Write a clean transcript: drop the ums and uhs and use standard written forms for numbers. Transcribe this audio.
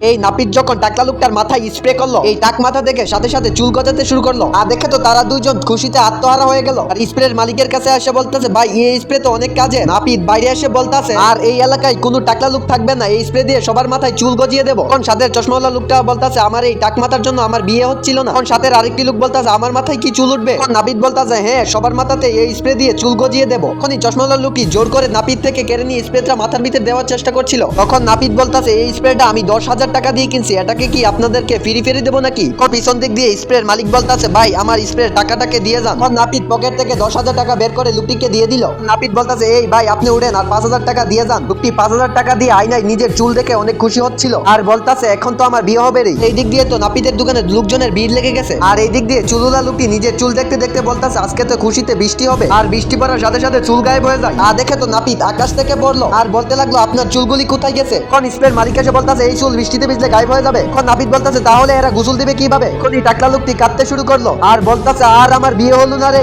এই নাপিত যখন টাকলা লোকটার মাথায় স্প্রে করলো, এই টাক মাথা থেকে সাথে সাথে চুল গজাতে শুরু করলো। আর দেখে তো তারা দুইজন খুশিতে আত্মহারা হয়ে গেল। আর স্প্রের মালিকের কাছে এসে বলতেছে, ভাই এই স্প্রে তো অনেক কাজে। নাপিত বাইরে এসে বলতেছে, আর এই এলাকায় কোনো টাকলা লোক থাকবে না, এই স্প্রে দিয়ে সবার মাথায় চুল গজিয়ে দেবো। কোন সাথের চশমাওয়ালা লোকটা বলতেছে, আমার এই টাক মাথার জন্য আমার বিয়ে হচ্ছিল না। কোন সাথের আরেকটি লোক বলতেছে, আমার মাথায় কি চুল উঠবে। কোন নাপিত বলতেছে, হ্যাঁ সবার মাথাতে এই স্প্রে দিয়ে চুল গজিয়ে দেবো। তখনই চশমাওয়ালা লোকটি জোর করে নাপিত থেকে কেড়ে নিয়ে স্প্রেটা মাথার ভিতরে দেওয়ার চেষ্টা করছিল। তখন নাপিত বলতেছে, এই স্প্রেটা আমি 10,000 টাকা দিয়ে কিনছি, এটাকে কি আপনাদেরকে ফিরি দেবো নাকি। পিছন দিক দিয়ে স্প্রের মালিক বলতেছে, ভাই আমার স্প্রের টাকাটাকে দিয়ে যান। নাপিত পকেট থেকে 10,000 টাকা বের করে লোকটিকে দিয়ে দিল। নাপিত বলতেছে, এই ভাই আপনি উঠেন আর 5,000 টাকা দিয়ে যান। লোকটি 5,000 টাকা দিয়ে আয়নায় নিজের চুল দেখে অনেক খুশি হচ্ছিল আর বলতেছে, এখন তো আমার বিয়ে হবে রে। এই দিক দিয়ে তো নাপিতের দোকানে লোকজনের ভিড় লেগে গেছে। আর এই দিক দিয়ে চুলওয়ালা লোকটি নিজের চুল দেখতে দেখতে বলতেছে, আজকে তো খুশিতে বৃষ্টি হবে। আর বৃষ্টি পড়ার সাথে সাথে চুল গায়েব হয়ে যায়। আর দেখে তো নাপিত আকাশ থেকে পড়লো আর বলতে লাগলো, আপনার চুলগুলি কোথায় গেছে। কোন স্প্রের মালিক এসে বলতেছে, এই চুল বৃষ্টিতে ভিজলে গায়েব হয়ে যাবে। কোন নাপিত বলতেছে, তাহলে এরা গোসল দিবে কিভাবে। কোন টাকলা লোকটি কাঁদতে শুরু করলো আর বলতেছে, আর আমার বিয়ে হলো না রে।